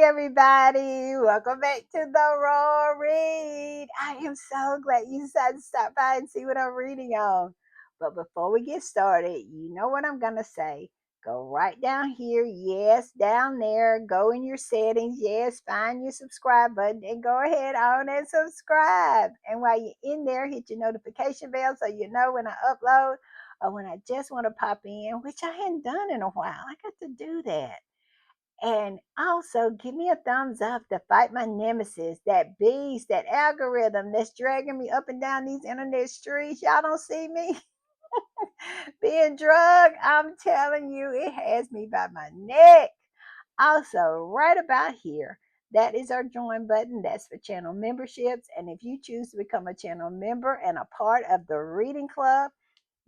everybody. Welcome back to the Raw Read. I am so glad you decided to stop by and see what I'm reading on. But before we get started, you know what I'm going to say. Go right down here. Yes, down there. Go in your settings. Yes, find your subscribe button and go ahead on and subscribe. And while you're in there, hit your notification bell so you know when I upload or when I just want to pop in, which I hadn't done in a while. I got to do that. And also give me a thumbs up to fight my nemesis, that beast, that algorithm that's dragging me up and down these internet streets. Y'all don't see me being drugged. I'm telling you, it has me by my neck. Also, right about here, that is our join button. That's for channel memberships. And if you choose to become a channel member and a part of the reading club,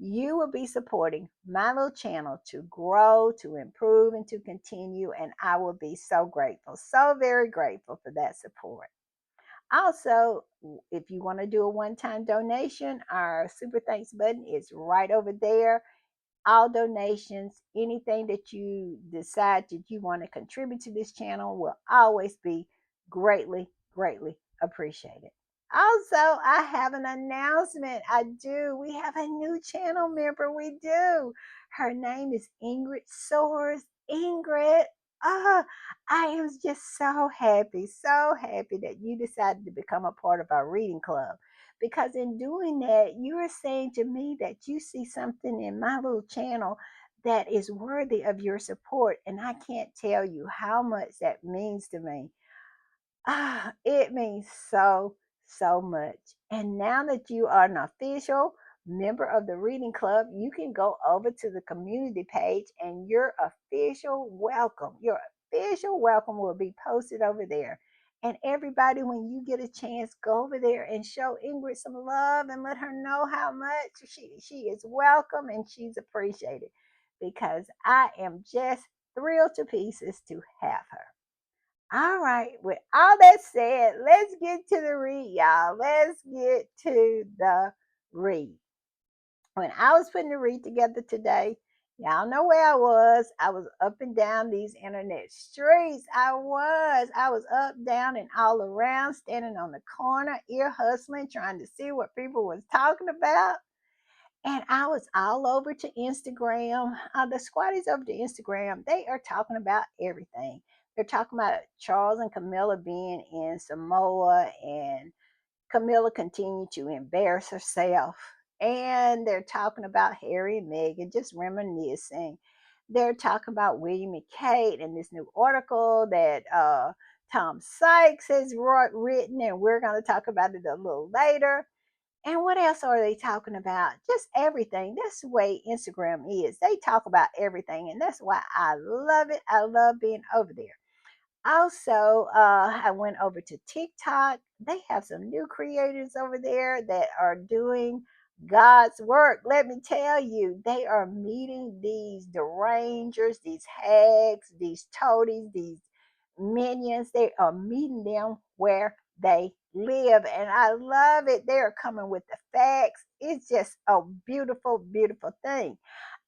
you will be supporting my little channel to grow, to improve, and to continue. And I will be so grateful, so very grateful for that support. Also, if you want to do a one time donation, our super thanks button is right over there. All donations, anything that you decide that you want to contribute to this channel will always be greatly, greatly appreciated. Also, I have an announcement. I do. We have a new channel member. We do. Her name is Ingrid Soares. Ingrid, ah, I am just so happy that you decided to become a part of our reading club. Because in doing that, you are saying to me that you see something in my little channel that is worthy of your support. And I can't tell you how much that means to me. It means so, so much. And now that you are an official member of the reading club, you can go over to the community page and your official welcome will be posted over there. And everybody, when you get a chance, go over there and show Ingrid some love and let her know how much she is welcome and she's appreciated because I am just thrilled to pieces to have her. All right. With all that said, let's get to the read, y'all. Let's get to the read. When I was putting the read together today, y'all know where I was. I was up and down these internet streets. I was up, down, and all around, standing on the corner, ear hustling, trying to see what people was talking about. And I was all over to Instagram. The squatties over to Instagram, they are talking about everything. They're talking about Charles and Camilla being in Samoa, and Camilla continued to embarrass herself. And they're talking about Harry and Meghan, just reminiscing. They're talking about William and Kate and this new article that Tom Sykes has written, and we're going to talk about it a little later. And what else are they talking about? Just everything. That's the way Instagram is. They talk about everything, and that's why I love it. I love being over there. Also, I went over to TikTok. They have some new creators over there that are doing God's work. Let me tell you, they are meeting these derangers, these hags, these toadies, these minions. They are meeting them where they live. And I love it. They are coming with the facts. It's just a beautiful, beautiful thing.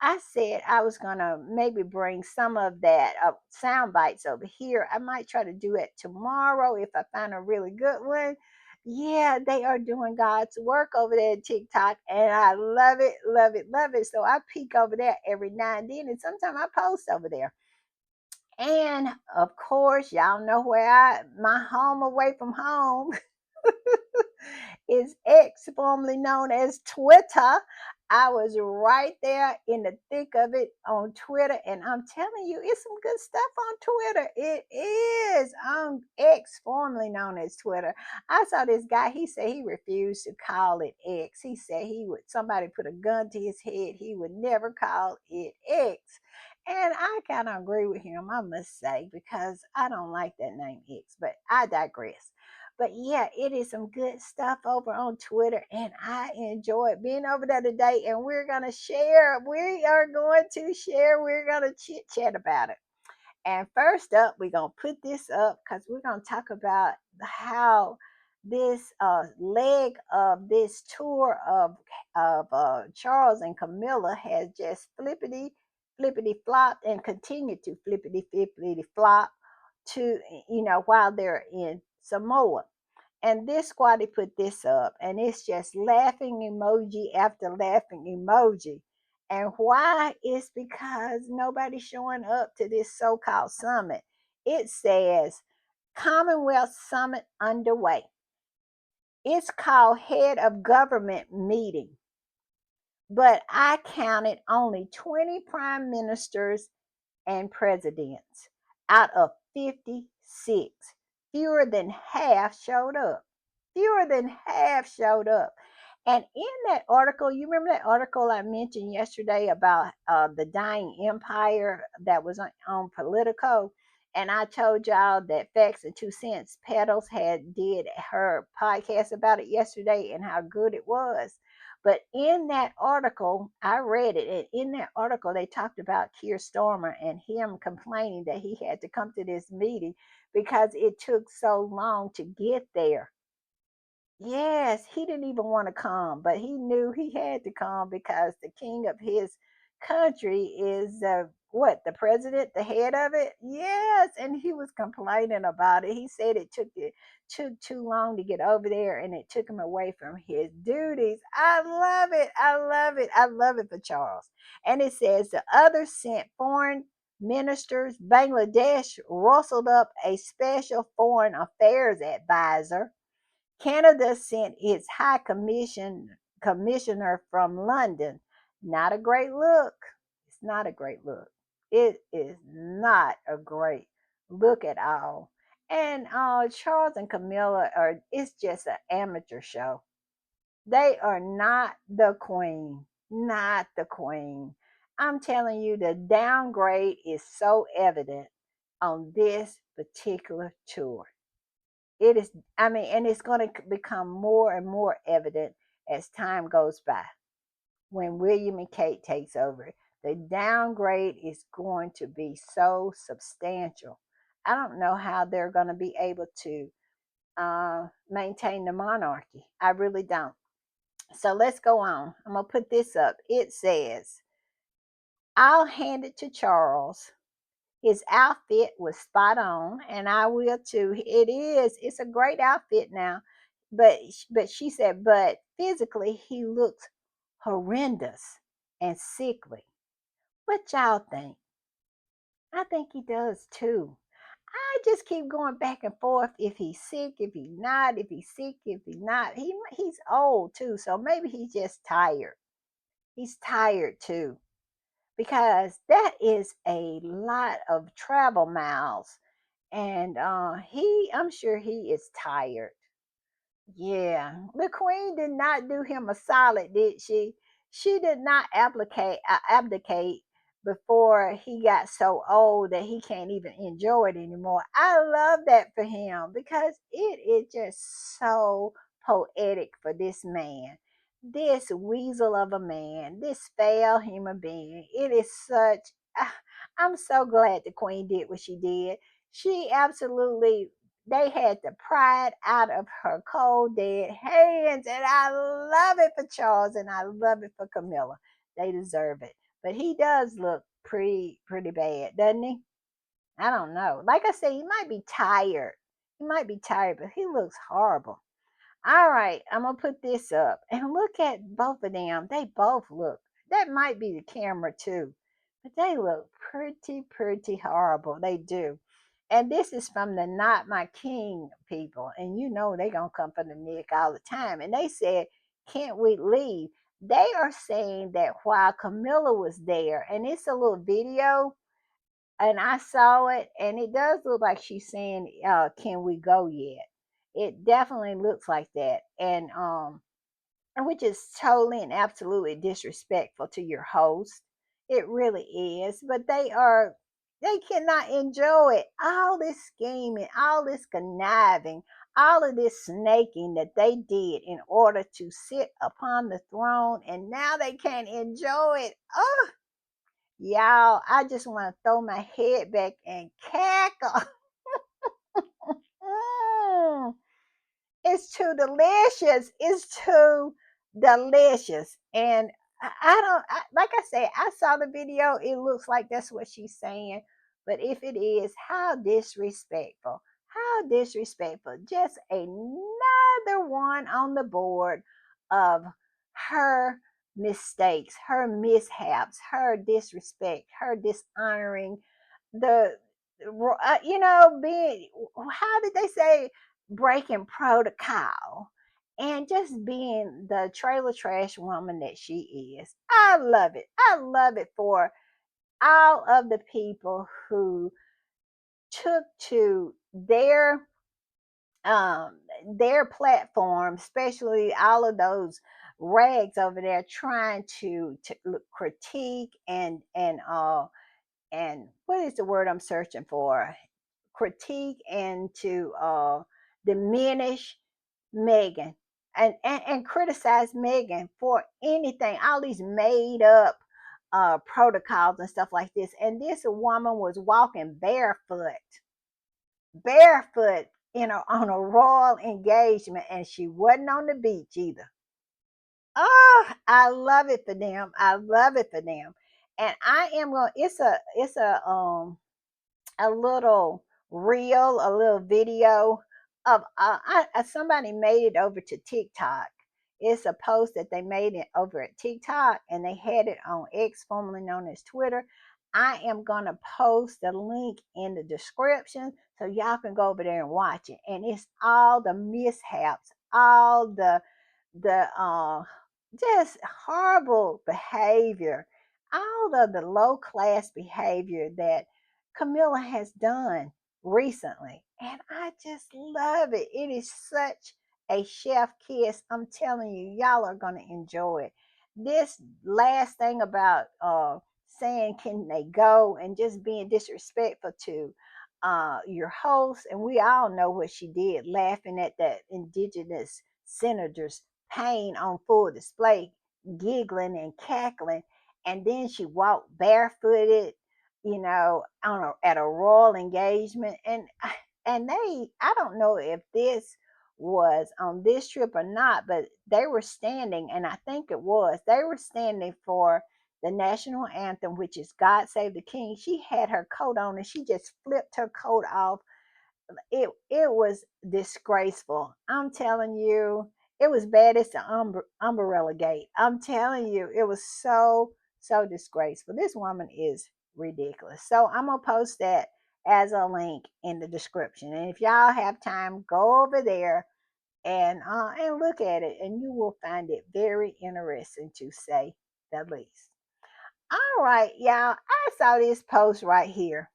I said I was gonna maybe bring some of that sound bites over here. I might try to do it tomorrow if I find a really good one. Yeah, they are doing God's work over there at TikTok, and I love it, love it, love it. So I peek over there every now and then, and sometimes I post over there. And of course, y'all know where my home away from home is X, formerly known as Twitter. I was right there in the thick of it on Twitter, and I'm telling you, it's some good stuff on Twitter. It is on X, formerly known as Twitter. I saw this guy. He said he refused to call it X. He said he would somebody put a gun to his head. He would never call it X. And I kind of agree with him, I must say, because I don't like that name X, but I digress. But yeah, it is some good stuff over on Twitter, and I enjoyed being over there today. And we're gonna share. We are going to share. We're gonna chit chat about it. And first up, we're gonna put this up because we're gonna talk about how this leg of this tour of Charles and Camilla has just flippity flopped and continued to flippity flop to, while they're in Samoa. And this squatty put this up, and it's just laughing emoji after laughing emoji. And why? It's because nobody's showing up to this so called summit. It says Commonwealth Summit underway. It's called Head of Government Meeting, but I counted only 20 prime ministers and presidents out of 56. Fewer than half showed up. Fewer than half showed up. And in that article, you remember that article I mentioned yesterday about the dying empire that was on Politico? And I told y'all that Facts and Two Cents Pedals had did her podcast about it yesterday and how good it was. But in that article, I read it, and in that article, they talked about Keir Starmer and him complaining that he had to come to this meeting because it took so long to get there. Yes, he didn't even want to come, but he knew he had to come because the king of his country is what, the president, the head of it. Yes, and he was complaining about it. He said it took too long to get over there, and it took him away from his duties. I love it. I love it. I love it for Charles. And it says the others sent foreign ministers. Bangladesh rustled up a special foreign affairs advisor. Canada sent its commissioner from London. Not a great look. It's not a great look. It is not a great look at all. And Charles and Camilla are, it's just an amateur show. They are not the queen. Not the queen. I'm telling you, the downgrade is so evident on this particular tour. It is, I mean, and it's going to become more and more evident as time goes by. When William and Kate takes over, the downgrade is going to be so substantial. I don't know how they're going to be able to maintain the monarchy. I really don't. So let's go on. I'm going to put this up. It says, I'll hand it to Charles. His outfit was spot on, and I will too. It is. It's a great outfit now. But she said, but physically he looks horrendous and sickly. What y'all think? I think he does too. I just keep going back and forth if he's sick, if he's not, if he's sick, if he's not. He's old too, so maybe he's just tired. He's tired too, because that is a lot of travel miles, and I'm sure he is tired. Yeah, the queen did not do him a solid, did she? She did not abdicate before he got so old that he can't even enjoy it anymore. I love that for him because it is just so poetic for this man, this weasel of a man, this foul human being. It is such. ah, I'm so glad the queen did what she did. She absolutely, they had the pride out of her cold dead hands. And I love it for Charles and I love it for Camilla. They deserve it. But he does look pretty bad, doesn't he? I don't know. Like I said, he might be tired. He might be tired, but he looks horrible. All right, I'm gonna put this up and look at both of them. They both look. That might be the camera too, but they look pretty horrible. They do. And this is from the Not My King people, and you know they gonna come for the neck all the time. And they said, "Can't we leave?" They are saying that while Camilla was there, and it's a little video, and I saw it, and it does look like she's saying, "Can we go yet?" It definitely looks like that, and which is totally and absolutely disrespectful to your host. It really is. But they cannot enjoy it. All this scheming, all this conniving, all of this snaking that they did in order to sit upon the throne, and now they can't enjoy it. Oh, y'all, I just want to throw my head back and cackle. Mm, it's too delicious. It's too delicious. And I don't, like I said, I saw the video. It looks like that's what she's saying. But if it is, how disrespectful. How disrespectful. Just another one on the board of her mistakes, her mishaps, her disrespect, her dishonoring the being, how did they say, breaking protocol, and just being the trailer trash woman that she is. I love it. I love it for all of the people who took to their platform, especially all of those rags over there trying to critique and what is the word I'm searching for? Critique and to diminish Megan and criticize Megan for anything, all these made up protocols and stuff like this. And this woman was walking barefoot, on a royal engagement, and she wasn't on the beach either. Oh, I love it for them. I love it for them. And I am going. It's a little reel, a little video of somebody made it over to TikTok. It's a post that they made it over at TikTok, and they had it on X, formerly known as Twitter. I am gonna post the link in the description so y'all can go over there and watch it. And it's all the mishaps, all the just horrible behavior, all of the low class behavior that Camilla has done recently. And I just love it. It is such a chef kiss. I'm telling you, y'all are going to enjoy it. This last thing about saying, can they go, and just being disrespectful to your host. And we all know what she did, laughing at that indigenous senator's pain on full display, giggling and cackling. And then she walked barefooted, at a royal engagement. And I don't know if this was on this trip or not, but they were standing, and I think it was, they were standing for the national anthem, which is God Save the King. She had her coat on, and she just flipped her coat off. It was disgraceful. I'm telling you, it was bad as the umbrella gate. I'm telling you, it was so disgraceful. This woman is ridiculous. So I'm gonna post that as a link in the description. And if y'all have time, go over there and look at it, and you will find it very interesting, to say the least. All right, y'all. I saw this post right here,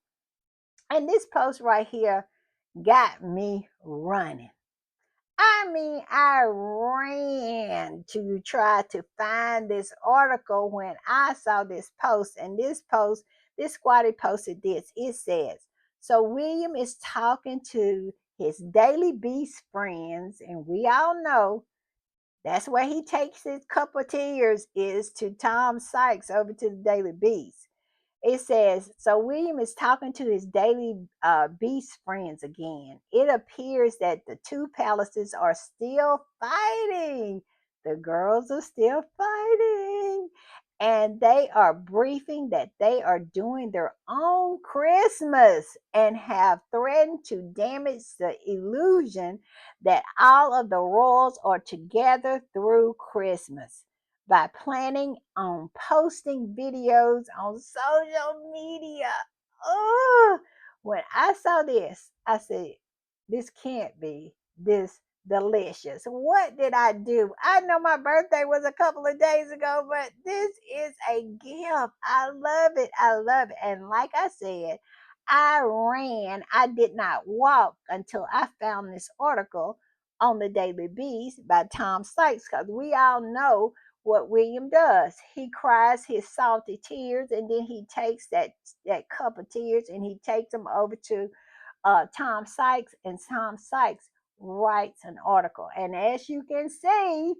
and this post right here got me running. I mean, I ran to try to find this article when I saw this post. And this squatty posted this. It says, so William is talking to his Daily Beast friends, and we all know that's where he takes his cup of tears, is to Tom Sykes over to the Daily Beast. It says, so William is talking to his Daily Beast friends again. It appears that the two palaces are still fighting. The girls are still fighting. And they are briefing that they are doing their own Christmas and have threatened to damage the illusion that all of the royals are together through Christmas by planning on posting videos on social media. Oh, when I saw this, I said, this can't be this delicious. What did I do? I know my birthday was a couple of days ago, but this is a gift. I love it. I love it. And like I said, I ran. I did not walk until I found this article on the Daily Beast by Tom Sykes, because we all know what William does. He cries his salty tears, and then he takes that cup of tears and he takes them over to Tom Sykes, and Tom Sykes writes an article. And as you can see,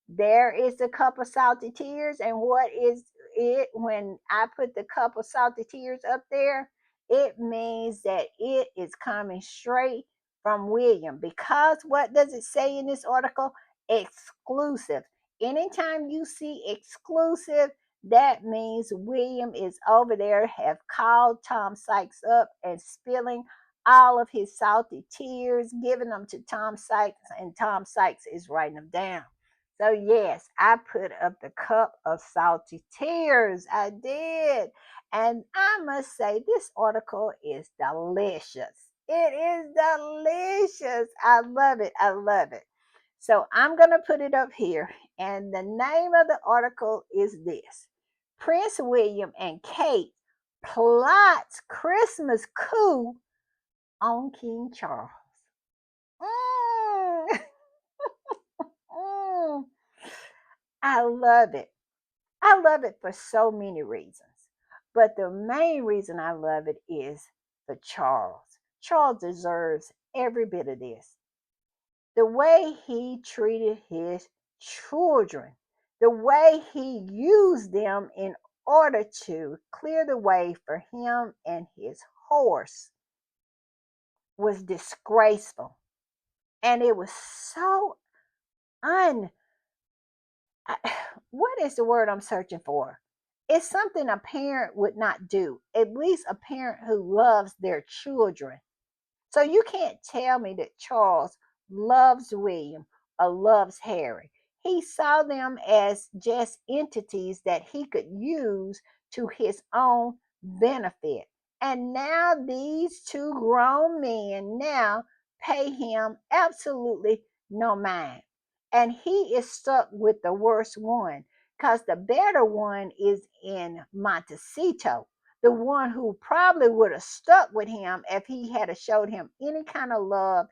there is the cup of salty tears. And what is it when I put the cup of salty tears up there? It means that it is coming straight from William. Because what does it say in this article? Exclusive. Anytime you see exclusive, That means William is over there, have called Tom Sykes up and spilling all of his salty tears, giving them to Tom Sykes, and Tom Sykes is writing them down. So, yes, I put up the cup of salty tears. I did. And I must say, this article is delicious. It is delicious. I love it. I love it. So I'm going to put it up here. And the name of the article is this: Prince William and Kate plots Christmas coup on King Charles. Mm, mm. I love it. I love it for so many reasons. But the main reason I love it is for Charles. Charles deserves every bit of this. The way he treated his children, the way he used them in order to clear the way for him and his horse was disgraceful. And it was so un what is the word I'm searching for? It's something a parent would not do, at least a parent who loves their children. So you can't tell me that Charles loves William or loves Harry. He saw them as just entities that he could use to his own benefit. And now these two grown men now pay him absolutely no mind. And he is stuck with the worst one because the better one is in Montecito, the one who probably would have stuck with him if he had showed him any kind of love,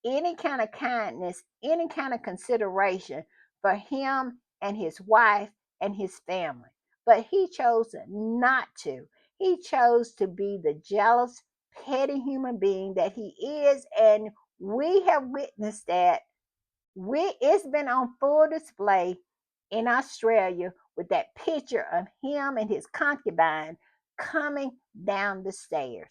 any kind of kindness, any kind of consideration for him and his wife and his family. But he chose not to. He chose to be the jealous, petty human being that he is. And we have witnessed that it's been on full display in Australia with that picture of him and his concubine coming down the stairs.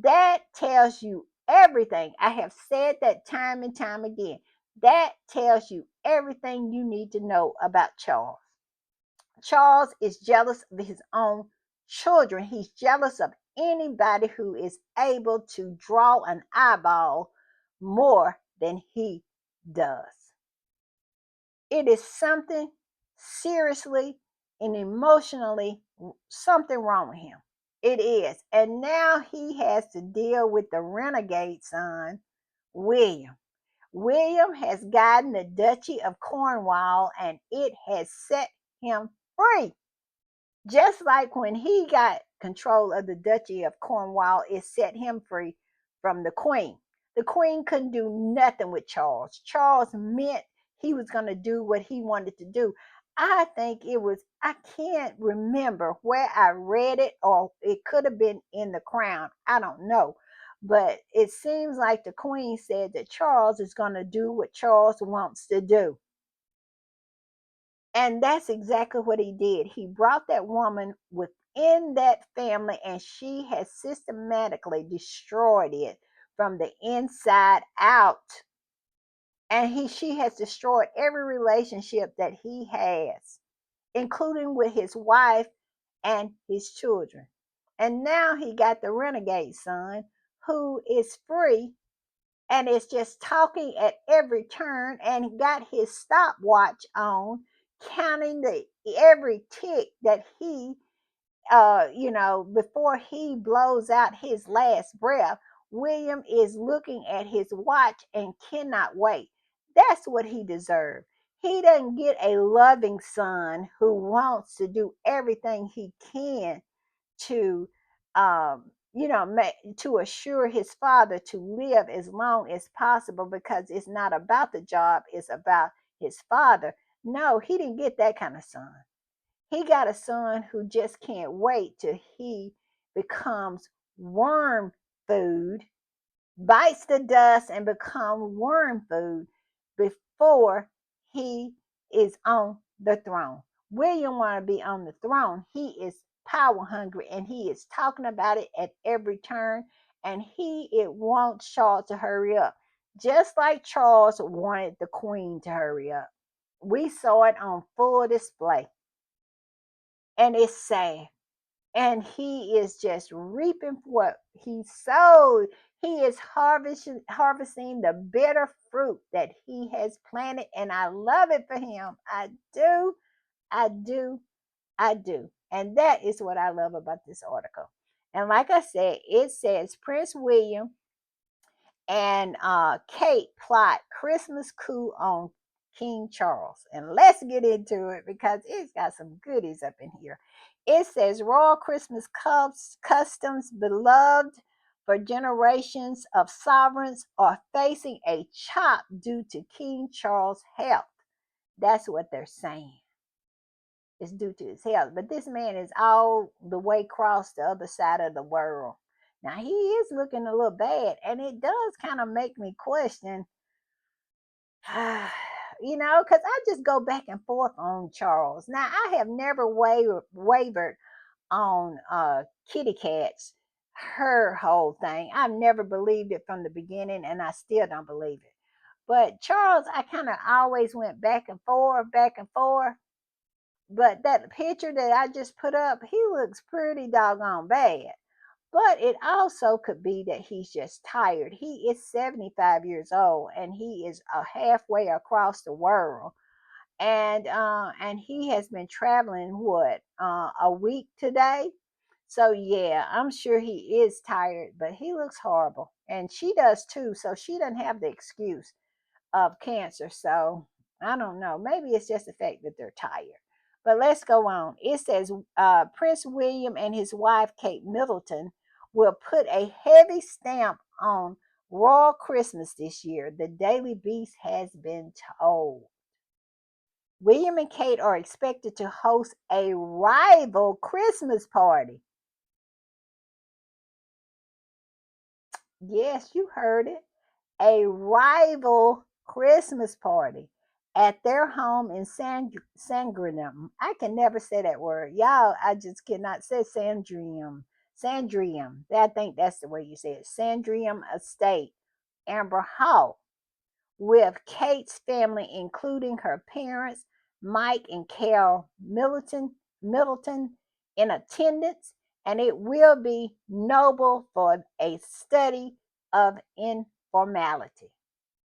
That tells you everything. I have said that time and time again. That tells you everything you need to know about Charles. Charles is jealous of his own children. He's jealous of anybody who is able to draw an eyeball more than he does. It is something seriously and emotionally something wrong with him. It is. And now he has to deal with the renegade son, William. William has gotten the Duchy of Cornwall and it has set him free. Just like when he got control of the Duchy of Cornwall, it set him free from the Queen. The Queen couldn't do nothing with Charles. Charles meant he was going to do what he wanted to do. I think it was, I can't remember where I read it, or it could have been in the Crown. I don't know. But it seems like the Queen said that Charles is going to do what Charles wants to do. And that's exactly what he did. He brought that woman within that family and she has systematically destroyed it from the inside out. And she has destroyed every relationship that he has, including with his wife and his children. And now he got the renegade son who is free and is just talking at every turn and got his stopwatch on, counting the every tick that he before he blows out his last breath. William is looking at his watch and cannot wait. That's what he deserves. He doesn't get a loving son who wants to do everything he can to to assure his father to live as long as possible, because it's not about the job, it's about his father. No, he didn't get that kind of son. He got a son who just can't wait till he becomes worm food, bites the dust and become worm food before he is on the throne. William want to be on the throne. He is power hungry and he is talking about it at every turn, and it wants Charles to hurry up. Just like Charles wanted the Queen to hurry up. We saw it on full display. And it's sad. And he is just reaping what he sowed. He is harvesting the bitter fruit that he has planted, and I love it for him. I do, I do, I do. And that is what I love about this article. And like I said, it says Prince William and Kate plot Christmas coup on King Charles. And let's get into it because it's got some goodies up in here. It says Royal Christmas customs beloved for generations of sovereigns are facing a chop due to King Charles' health. That's what they're saying. It's due to his health. But this man is all the way across the other side of the world. Now he is looking a little bad, and it does kind of make me question, because I just go back and forth on Charles. Now I have never wavered on Kitty Cat's her whole thing. I've never believed it from the beginning, and I still don't believe it. But Charles, I kind of always went back and forth, back and forth. But that picture that I just put up, he looks pretty doggone bad. But it also could be that he's just tired. He is 75 years old and he is halfway across the world. And he has been traveling a week today. So yeah, I'm sure he is tired, but he looks horrible. And she does too, so she doesn't have the excuse of cancer. So I don't know. Maybe it's just the fact that they're tired. But let's go on. It says Prince William and his wife, Kate Middleton, will put a heavy stamp on Royal Christmas this year, the Daily Beast has been told. William and Kate are expected to host a rival Christmas party. Yes, you heard it. A rival Christmas party at their home in Sandringham. I can never say that word. Y'all, I just cannot say Sandringham. Sandringham. I think that's the way you say it. Sandringham Estate, Amber Hall, with Kate's family, including her parents, Mike and Carol Middleton in attendance, and it will be noble for a study of informality,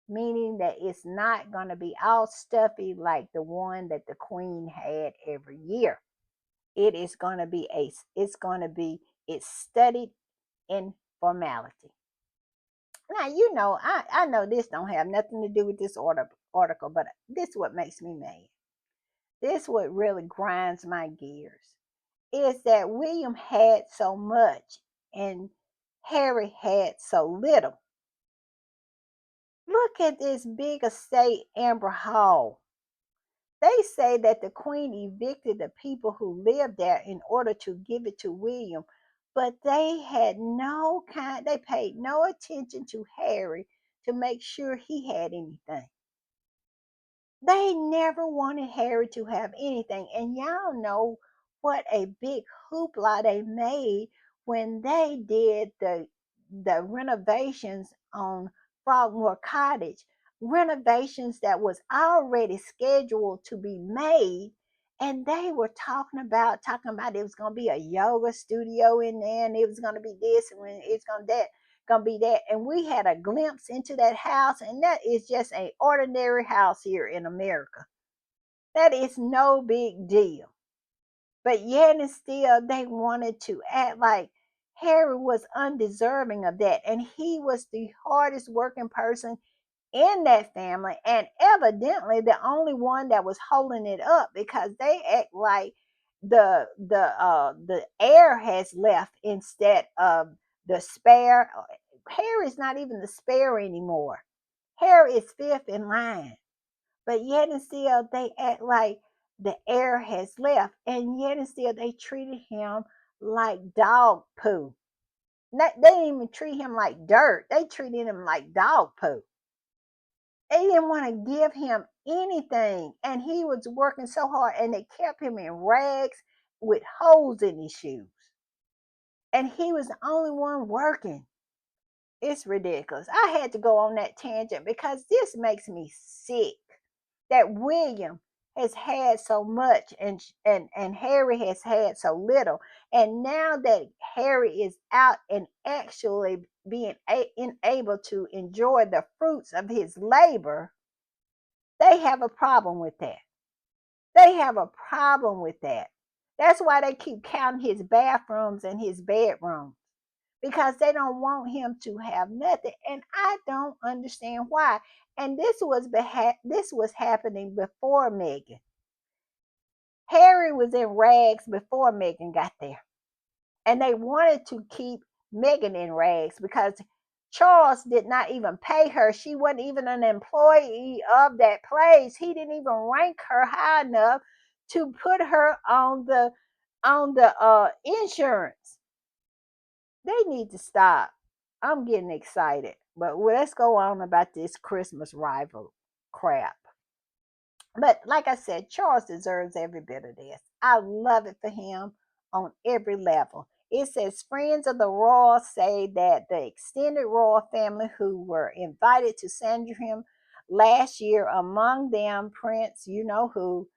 meaning that it's not going to be all stuffy like the one that the queen had every year. It is going to be it's studied informality. Now I know this don't have nothing to do with this article, but this is what makes me mad. This is what really grinds my gears. Is that William had so much and Harry had so little. Look at this big estate, Amber Hall. They say that the queen evicted the people who lived there in order to give it to William, but they paid no attention to Harry to make sure he had anything. They never wanted Harry to have anything. And y'all know what a big hoopla they made when they did the renovations on Frogmore Cottage. Renovations that was already scheduled to be made. And they were talking about it was gonna be a yoga studio in there, and it was gonna be this, and it's gonna be that. And we had a glimpse into that house, and that is just an ordinary house here in America. That is no big deal. But yet and still they wanted to act like Harry was undeserving of that. And he was the hardest working person in that family, and evidently the only one that was holding it up, because they act like the heir has left instead of the spare. Harry's not even the spare anymore. Harry is fifth in line, but yet and still they act like the heir has left, and yet and still they treated him like dog poo. They didn't even treat him like dirt, they treated him like dog poo. They didn't want to give him anything, and he was working so hard, and they kept him in rags with holes in his shoes, and he was the only one working. It's ridiculous. I had to go on that tangent because this makes me sick that William has had so much, and Harry has had so little. And now that Harry is out and actually being able to enjoy the fruits of his labor, they have a problem with that. They have a problem with that. That's why they keep counting his bathrooms and his bedrooms, because they don't want him to have nothing. And I don't understand why. And this was happening before Meghan. Harry was in rags before Meghan got there. And they wanted to keep Meghan in rags because Charles did not even pay her. She wasn't even an employee of that place. He didn't even rank her high enough to put her on the insurance. They need to stop. I'm getting excited. But let's go on about this Christmas rival crap. But like I said, Charles deserves every bit of this. I love it for him on every level. It says friends of the royal say that the extended royal family who were invited to Sandringham last year, among them Prince, you know who,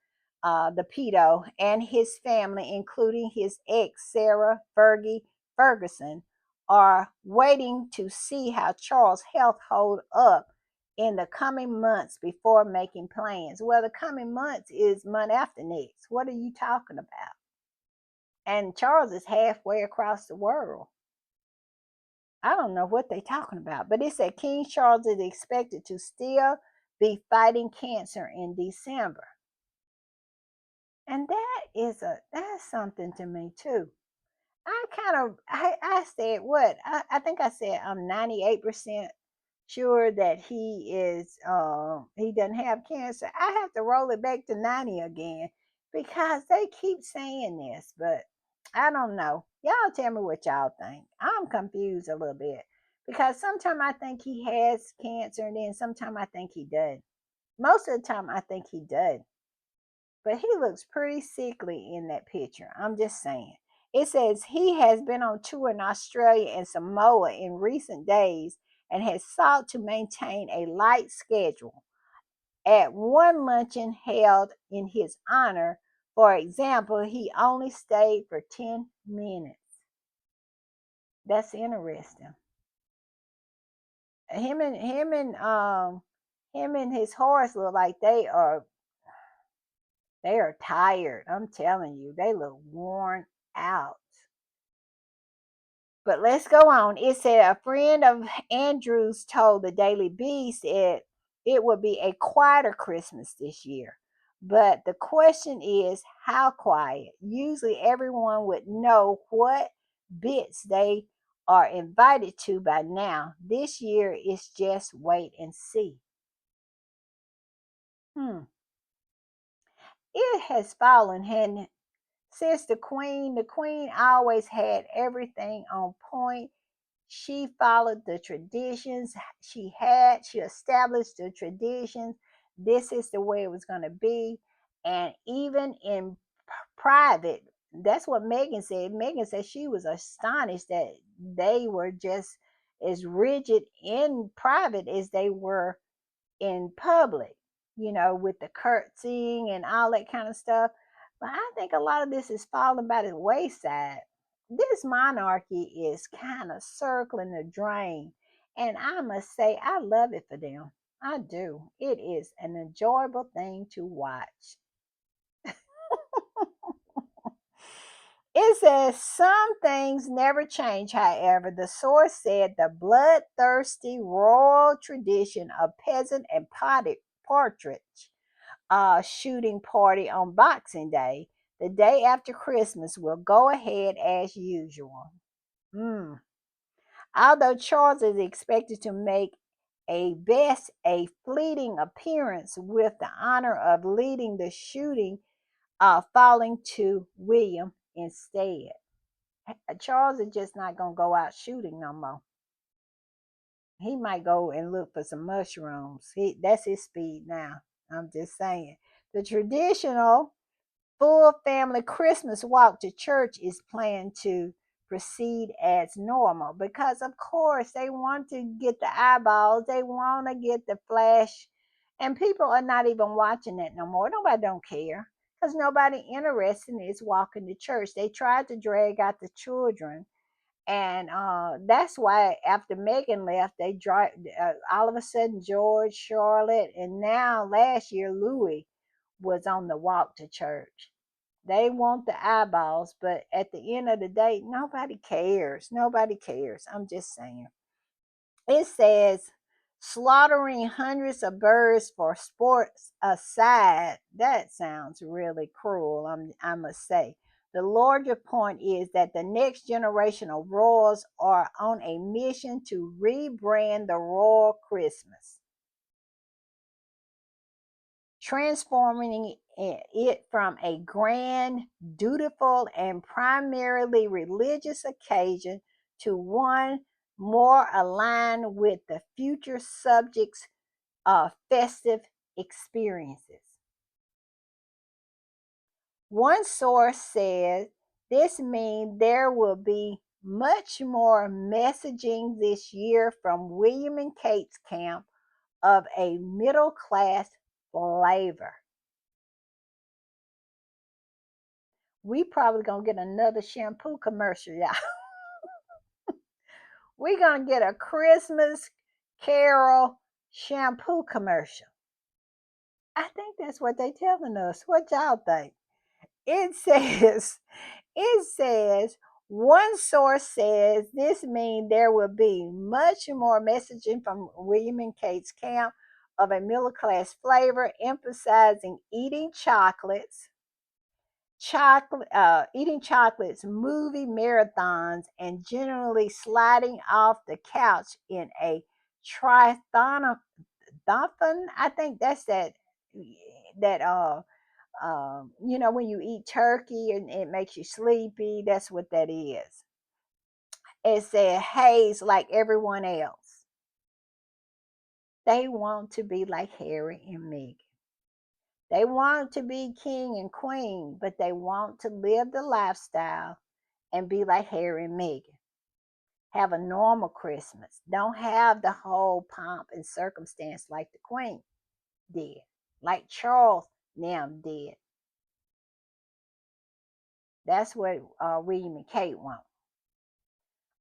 the pedo, and his family, including his ex Sarah Fergie Ferguson, are waiting to see how Charles' health hold up in the coming months before making plans. Well, the coming months is month after next. What are you talking about? And Charles is halfway across the world. I don't know what they're talking about, but it said King Charles is expected to still be fighting cancer in December. And that's something to me too. I said what? I think I said I'm 98% sure that he doesn't have cancer. I have to roll it back to 90 again because they keep saying this, but I don't know. Y'all tell me what y'all think. I'm confused a little bit because sometimes I think he has cancer and then sometimes I think he does. Most of the time I think he does. But he looks pretty sickly in that picture. I'm just saying. It says he has been on tour in Australia and Samoa in recent days and has sought to maintain a light schedule. At one luncheon held in his honor, for example, he only stayed for 10 minutes. That's interesting. Him and his horse look like they are tired. I'm telling you, they look worn out. But let's go on. It said a friend of Andrew's told the Daily Beast it would be a quieter Christmas this year. But the question is, how quiet? Usually everyone would know what bits they are invited to by now. This year is just wait and see. Hmm. It has fallen, hadn't. Since the queen always had everything on point. She followed the traditions she established the traditions. This is the way it was going to be. And even in private, that's what Megan said. Megan said she was astonished that they were just as rigid in private as they were in public, with the curtsying and all that kind of stuff. But I think a lot of this is falling by the wayside. This monarchy is kind of circling the drain. And I must say, I love it for them. I do. It is an enjoyable thing to watch. It says some things never change, however. The source said the bloodthirsty royal tradition of peasant and partridge shooting party on Boxing Day, the day after Christmas, will go ahead as usual. Mm. Although Charles is expected to make a fleeting appearance with the honor of leading the shooting, falling to William instead. Charles is just not going to go out shooting no more. He might go and look for some mushrooms. That's his speed now. I'm just saying. The traditional full family Christmas walk to church is planned to proceed as normal because, of course, they want to get the eyeballs. They want to get the flash, And people are not even watching that no more. Nobody don't care because nobody interested is walking to church. They tried to drag out the children, and that's why after Megan left, they drive all of a sudden George, Charlotte, and now last year Louis was on the walk to church. They want the eyeballs, but at the end of the day, nobody cares. Nobody cares. I'm just saying. It says slaughtering hundreds of birds for sports aside. That sounds really cruel, I must say. The larger point is that the next generation of royals are on a mission to rebrand the royal Christmas, transforming it from a grand, dutiful, and primarily religious occasion to one more aligned with the future subjects of festive experiences. One source says this means there will be much more messaging this year from William and Kate's camp of a middle class flavor. We probably gonna get another shampoo commercial, y'all. We gonna get a Christmas Carol shampoo commercial. I think that's what they telling us. What y'all think? It says, it says, one source says this means there will be much more messaging from William and Kate's camp of a middle class flavor, emphasizing eating chocolates, movie marathons, and generally sliding off the couch in a triathlon. I think that's that when you eat turkey and it makes you sleepy. That's what that is. It said haze like everyone else. They want to be like Harry and Meghan. They want to be king and queen, but they want to live the lifestyle and be like Harry and Meghan. Have a normal Christmas. Don't have the whole pomp and circumstance like the Queen did, like Charles now did. That's what William and Kate want.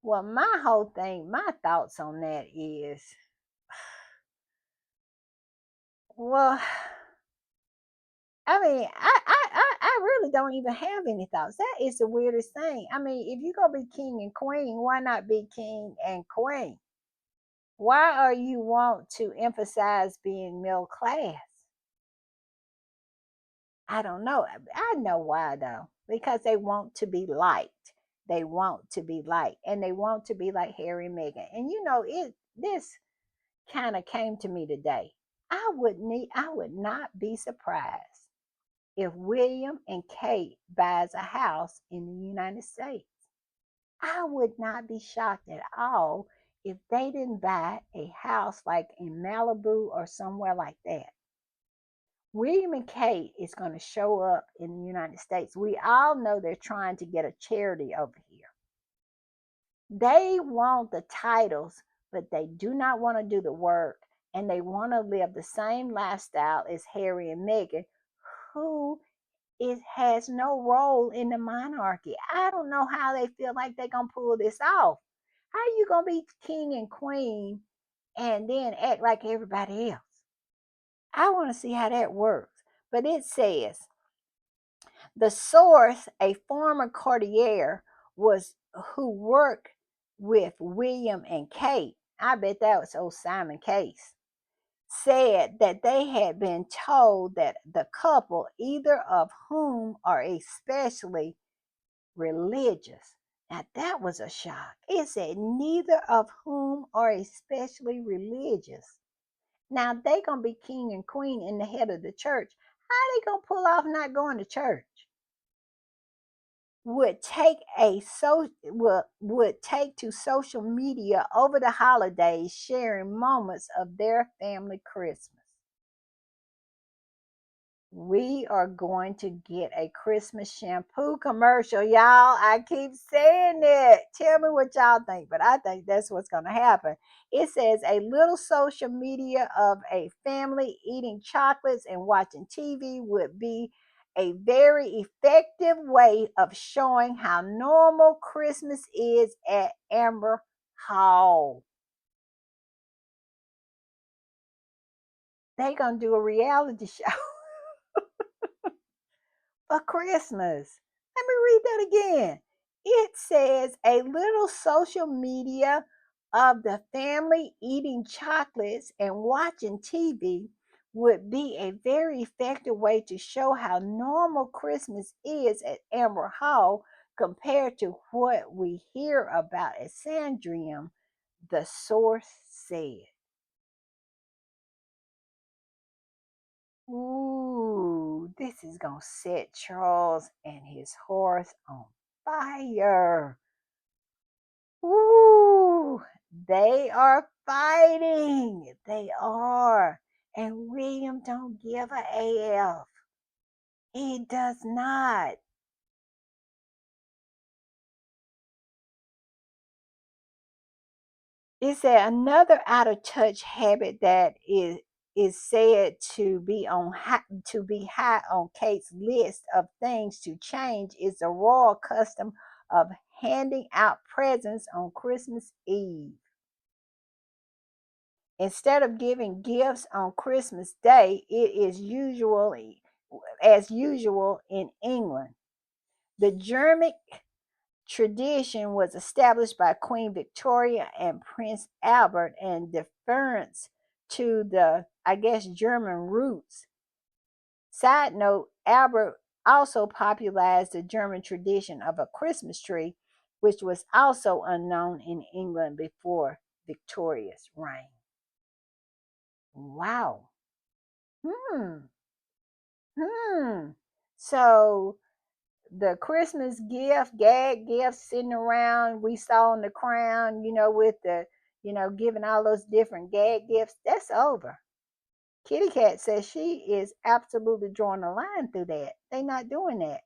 Well, my thoughts on that is, well, I mean, I really don't even have any thoughts. That is the weirdest thing. I mean, if you're gonna be king and queen, why not be king and queen? Why are you want to emphasize being middle class? I don't know. I know why though. Because they want to be liked. They want to be liked. And they want to be like Harry and Meghan. And this kind of came to me today. I would not be surprised if William and Kate buys a house in the United States. I would not be shocked at all if they didn't buy a house like in Malibu or somewhere like that. William and Kate is going to show up in the United States. We all know they're trying to get a charity over here. They want the titles, but they do not want to do the work, and they want to live the same lifestyle as Harry and Meghan, who has no role in the monarchy. I don't know how they feel like they're going to pull this off. How are you going to be king and queen and then act like everybody else? I want to see how that works. But it says the source, a former courtier, was who worked with William and Kate. I bet that was old Simon Case. Said that they had been told that the couple, either of whom are especially religious. Now that was a shock. It said neither of whom are especially religious. Now they gonna be king and queen and the head of the church. How they gonna pull off not going to church? Would take to social media over the holidays, sharing moments of their family Christmas. We are going to get a Christmas shampoo commercial, y'all. I keep saying it. Tell me what y'all think, but I think that's what's going to happen. It says a little social media of a family eating chocolates and watching TV would be a very effective way of showing how normal Christmas is at Amber Hall. They going to do a reality show for Christmas. Let me read that again. It says a little social media of the family eating chocolates and watching TV would be a very effective way to show how normal Christmas is at Amber Hall compared to what we hear about at Sandrium, the source said. Ooh, this is going to set Charles and his horse on fire. Ooh, they are fighting. They are. And William don't give a AF. He does not. It's another out of touch habit that is said to be high on Kate's list of things to change is the royal custom of handing out presents on Christmas Eve. Instead of giving gifts on Christmas Day, it is usually as usual in England. The German tradition was established by Queen Victoria and Prince Albert in deference to the, I guess, German roots. Side note, Albert also popularized the German tradition of a Christmas tree, which was also unknown in England before Victoria's reign. Wow. Hmm. Hmm. So the Christmas gift, gag gifts sitting around we saw in the crown, with the, giving all those different gag gifts, that's over. Kitty Cat says she is absolutely drawing a line through that. They not doing that.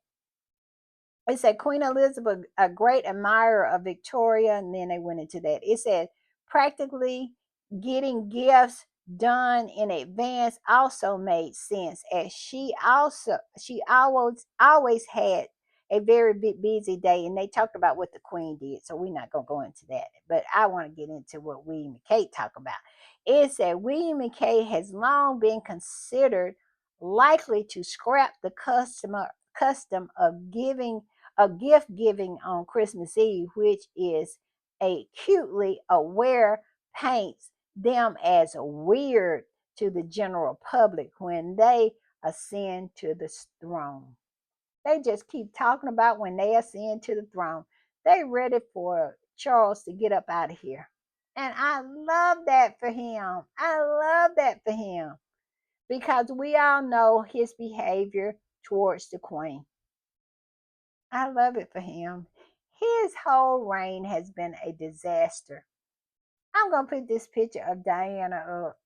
It said Queen Elizabeth, a great admirer of Victoria, and then they went into that. It said practically getting gifts done in advance also made sense, as she always had a very big busy day, and they talked about what the Queen did, so we're not gonna go into that. But I want to get into what William and Kate talk about. It said William and Kate has long been considered likely to scrap the custom of giving a gift giving on Christmas Eve, which is acutely aware paints them as weird to the general public when they ascend to the throne. They just keep talking about when they ascend to the throne. They ready for Charles to get up out of here. And I love that for him. I love that for him because we all know his behavior towards the queen. I love it for him. His whole reign has been a disaster. I'm going to put this picture of Diana up.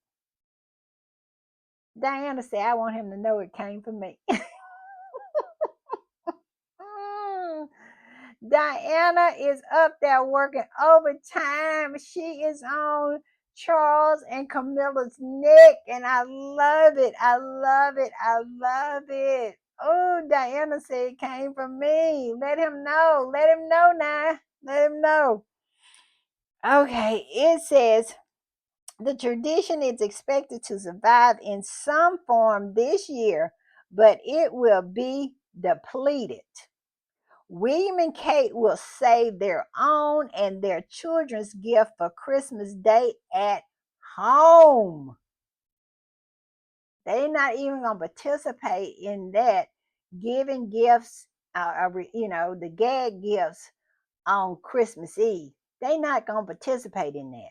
Diana said, I want him to know it came from me. Mm. Diana is up there working overtime. She is on Charles and Camilla's neck, and I love it. I love it. I love it. Oh, Diana said it came from me. Let him know. Let him know now. Let him know. Okay, it says the tradition is expected to survive in some form this year, but it will be depleted. William and Kate will save their own and their children's gift for Christmas Day at home. They're not even going to participate in that, giving gifts, the gag gifts on Christmas Eve. They're not going to participate in that.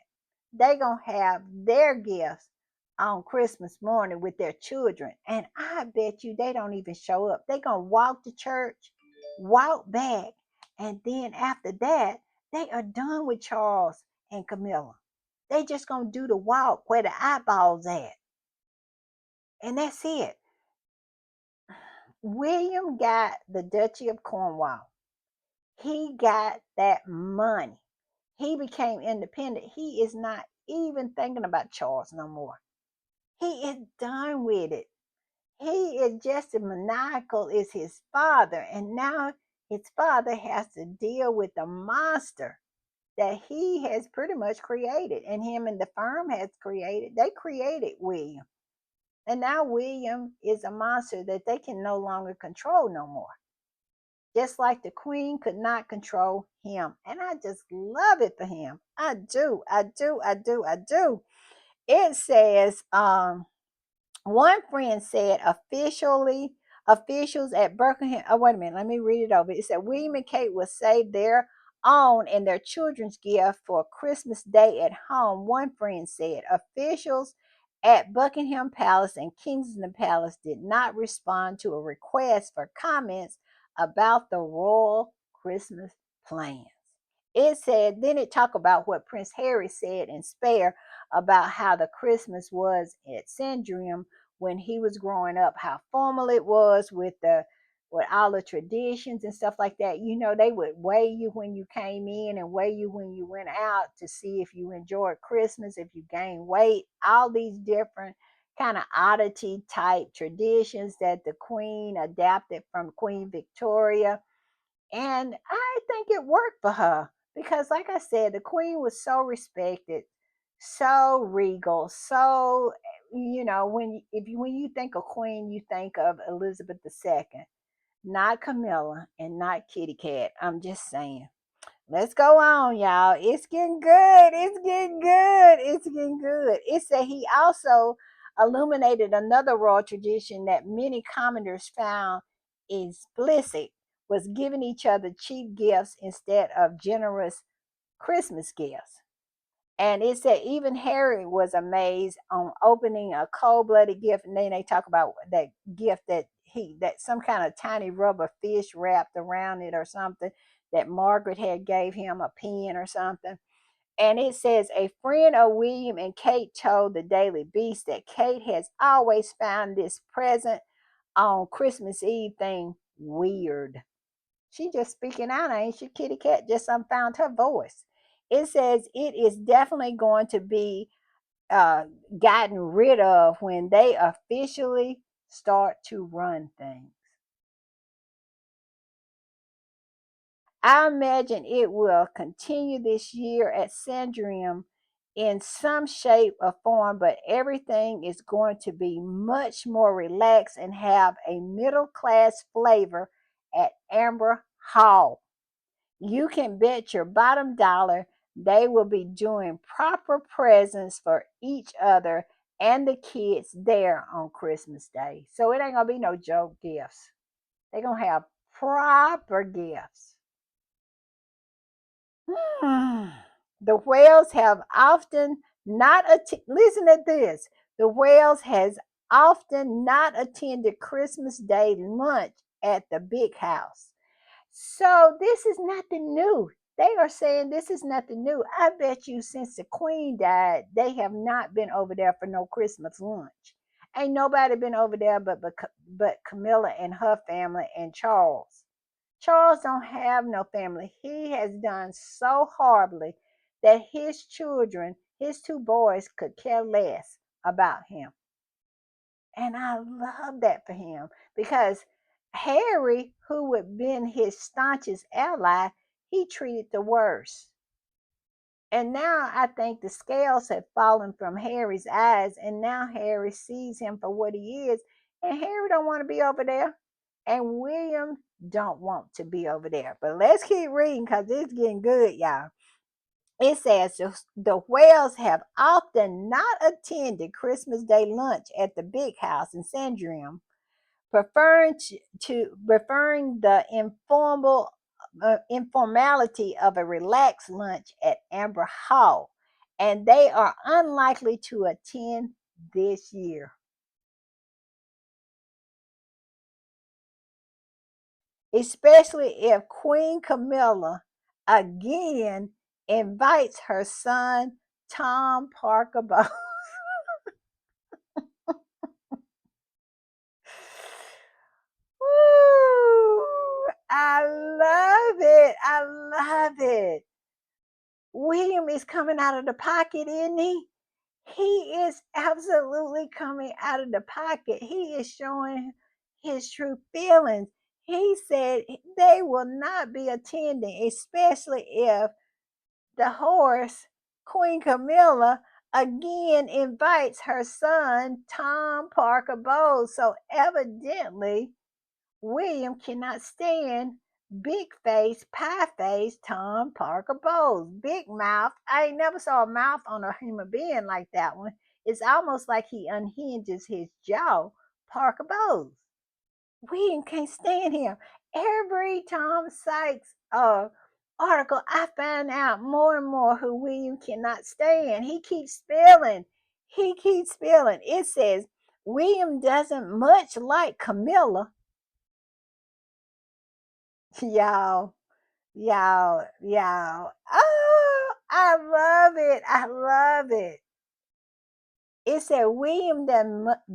They're going to have their gifts on Christmas morning with their children. And I bet you they don't even show up. They're going to walk to church, walk back, and then after that, they are done with Charles and Camilla. They just going to do the walk where the eyeballs at. And that's it. William got the Duchy of Cornwall. He got that money. He became independent. He is not even thinking about Charles no more. He is done with it. He is just as maniacal as his father. And now his father has to deal with the monster that he has pretty much created. And him and the firm has created. They created William. And now William is a monster that they can no longer control no more. Just like the queen could not control him. And I just love it for him. I do. I do. I do. I do. It says, one friend said officials at Buckingham. Oh, wait a minute, let me read it over. It said William and Kate will save their own and their children's gift for Christmas Day at home. One friend said officials at Buckingham Palace and Kensington Palace did not respond to a request for comments about the royal Christmas plans. It said, then it talked about what Prince Harry said in Spare about how the Christmas was at Sandringham when he was growing up, how formal it was with all the traditions and stuff like that. You know, they would weigh you when you came in and weigh you when you went out to see if you enjoyed Christmas, if you gained weight, all these different kind of oddity type traditions that the Queen adapted from Queen Victoria. And I think it worked for her because, like I said, the Queen was so respected, so regal, so when you think of Queen, you think of Elizabeth II, not Camilla and not Kitty Cat. I'm just saying. Let's go on, y'all. It's getting good. It's getting good. It's getting good. It said he also illuminated another royal tradition that many commoners found explicit was giving each other cheap gifts instead of generous Christmas gifts. And it said even Harry was amazed on opening a cold-blooded gift. And then they talk about that gift that some kind of tiny rubber fish wrapped around it or something that Margaret had gave him, a pen or something. And it says a friend of William and Kate told the Daily Beast that Kate has always found this present on Christmas Eve thing weird. She just speaking out, ain't she? Kitty Cat just found her voice. It says it is definitely going to be uh, gotten rid of when they officially start to run things. I imagine it will continue this year at Sandringham in some shape or form, but everything is going to be much more relaxed and have a middle class flavor at Amber Hall. You can bet your bottom dollar they will be doing proper presents for each other and the kids there on Christmas Day. So it ain't gonna be no joke gifts. They're gonna have proper gifts. The whales have often not listen to this. The whales has often not attended Christmas Day lunch at the big house. So this is nothing new. They are saying this is nothing new. I bet you since the Queen died, they have not been over there for no Christmas lunch. Ain't nobody been over there but Camilla and her family and Charles. Charles don't have no family. He has done so horribly that his children, his two boys, could care less about him. And I love that for him because Harry, who would been his staunchest ally, he treated the worst. And now I think the scales have fallen from Harry's eyes, and now Harry sees him for what he is, and Harry don't want to be over there, and William don't want to be over there. But let's keep reading because it's getting good, y'all. It says the whales have often not attended Christmas Day lunch at the big house in Sandringham, preferring the informality of a relaxed lunch at Amber Hall, and they are unlikely to attend this year, especially if Queen Camilla again invites her son Tom Parker Bowles. I love it. I love it. William is coming out of the pocket, isn't he? He is absolutely coming out of the pocket. He is showing his true feelings. He said they will not be attending, especially if the horse, Queen Camilla, again invites her son, Tom Parker Bowles. So evidently, William cannot stand big face, pie face Tom Parker Bowles. Big mouth. I ain't never saw a mouth on a human being like that one. It's almost like he unhinges his jaw. Parker Bowles. William can't stand him. Every Tom Sykes article, I find out more and more who William cannot stand. He keeps spilling. He keeps spilling. It says William doesn't much like Camilla. Y'all, y'all. Oh, I love it. I love it. It said William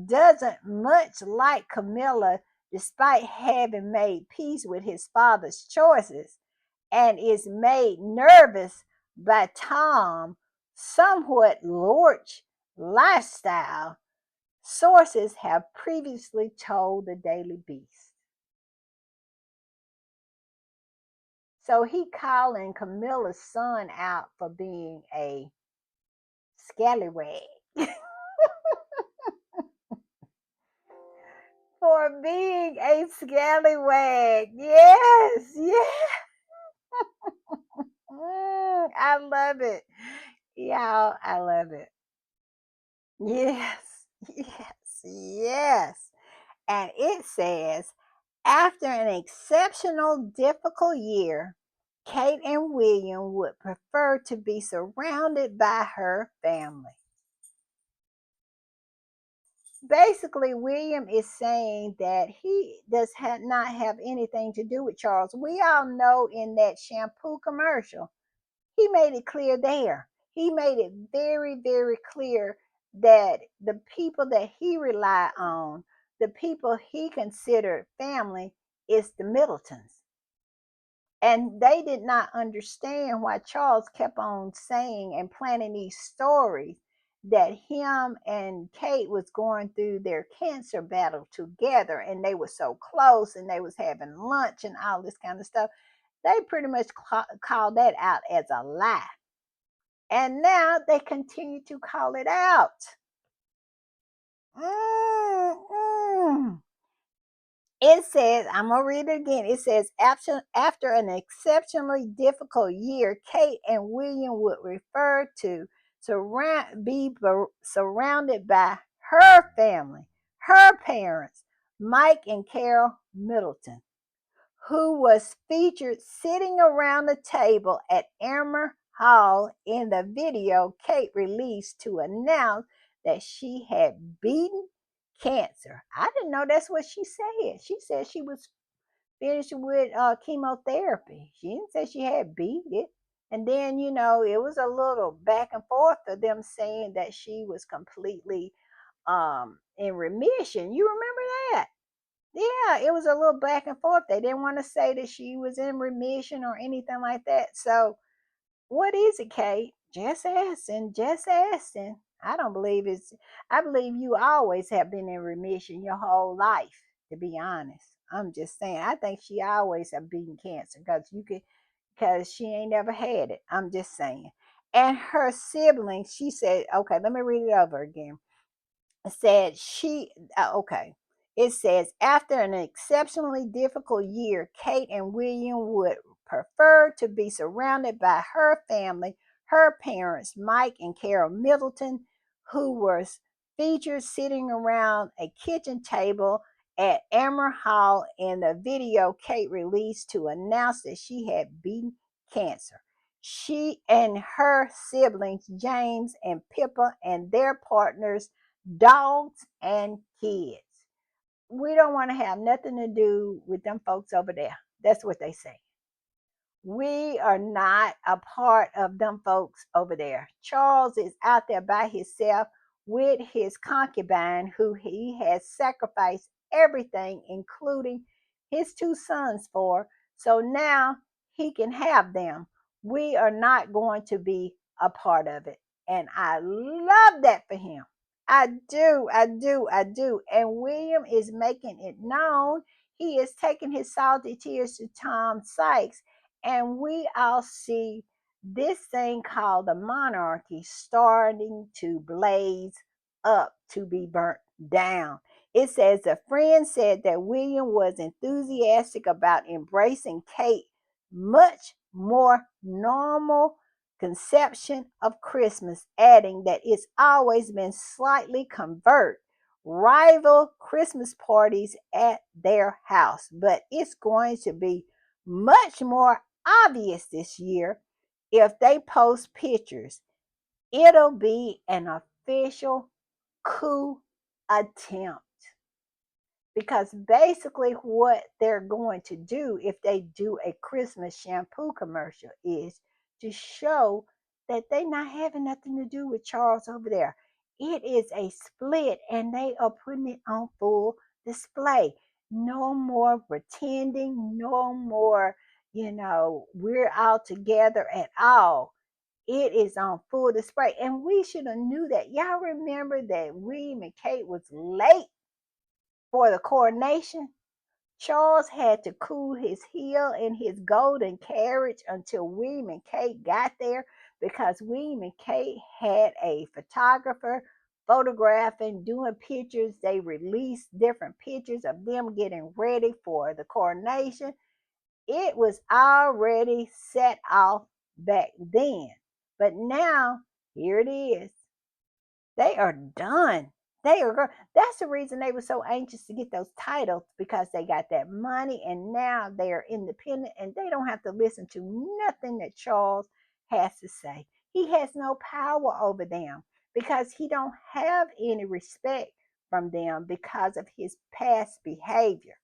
doesn't much like Camilla despite having made peace with his father's choices and is made nervous by Tom's somewhat lorch lifestyle, sources have previously told the Daily Beast. So he calling Camilla's son out for being a scallywag. For being a scallywag. Yes, yes. I love it. Y'all, I love it. Yes, yes, yes. And it says, after an exceptional difficult year, Kate and William would prefer to be surrounded by her family. Basically, William is saying that he not have anything to do with Charles. We all know in that shampoo commercial, he made it clear there. He made it very, very clear that the people that he relied on, the people he considered family, is the Middletons. And they did not understand why Charles kept on saying and planning these stories that him and Kate was going through their cancer battle together and they were so close and they was having lunch and all this kind of stuff. They pretty much called that out as a lie. And now they continue to call it out. Mm-mm. It says, I'm going to read it again. It says, after an exceptionally difficult year, Kate and William would refer to be surrounded by her family, her parents, Mike and Carol Middleton, who was featured sitting around the table at Emmer Hall in the video Kate released to announce that she had beaten cancer. I didn't know that's what she said. She said she was finished with chemotherapy. She didn't say she had beat it. And then, it was a little back and forth of them saying that she was completely in remission. You remember that? Yeah, it was a little back and forth. They didn't want to say that she was in remission or anything like that. So, what is it, Kate? Just asking, just asking. I don't believe it's, I believe you always have been in remission your whole life, to be honest. I'm just saying, I think she always have beaten cancer because she ain't never had it. I'm just saying. And her siblings, she said, okay, let me read it over again. Said she okay, it says after an exceptionally difficult year, Kate and William would prefer to be surrounded by her family, her parents, Mike and Carol Middleton, who was featured sitting around a kitchen table at Emmer Hall in the video Kate released to announce that she had beaten cancer. She and her siblings, James and Pippa, and their partners, dogs and kids. We don't want to have nothing to do with them folks over there. That's what they say. We are not a part of them folks over there. Charles is out there by himself with his concubine, who he has sacrificed everything, including his two sons, for. So now he can have them. We are not going to be a part of it. And I love that for him. I do, I do, I do. And William is making it known. He is taking his salty tears to Tom Sykes. And we all see this thing called the monarchy starting to blaze up to be burnt down. It says a friend said that William was enthusiastic about embracing Kate much more normal conception of Christmas, adding that it's always been slightly convert rival Christmas parties at their house, but it's going to be much more obvious this year if they post pictures. It'll be an official coup attempt. Because basically, what they're going to do if they do a Christmas shampoo commercial is to show that they're not having nothing to do with Charles over there. It is a split, and they are putting it on full display. No more pretending, no more, we're all together at all. It is on full display. And we should have knew that. Y'all remember that William and Kate was late for the coronation? Charles had to cool his heel in his golden carriage until William and Kate got there because William and Kate had a photographer photographing, doing pictures. They released different pictures of them getting ready for the coronation. It was already set off back then. But now, here it is. They are done. That's the reason they were so anxious to get those titles, because they got that money and now they are independent and they don't have to listen to nothing that Charles has to say. He has no power over them because he don't have any respect from them because of his past behavior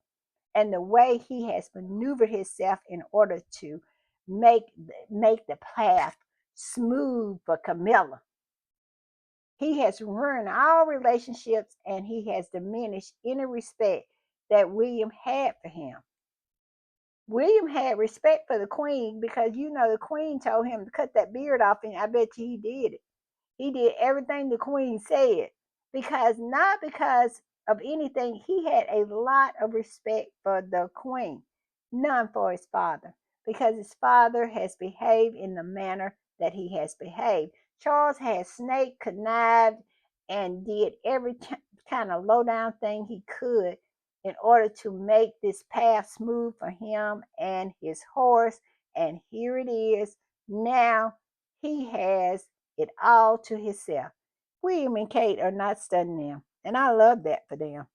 and the way he has maneuvered himself in order to make the path smooth for Camilla. He has ruined all relationships and he has diminished any respect that William had for him. William had respect for the queen because the queen told him to cut that beard off, and I bet you he did it. He did everything the queen said because not because of anything. He had a lot of respect for the queen, none for his father, because his father has behaved in the manner that he has behaved. Charles had snake connived and did every kind of low down thing he could in order to make this path smooth for him and his horse. And here it is. Now he has it all to himself. William and Kate are not studying them. And I love that for them.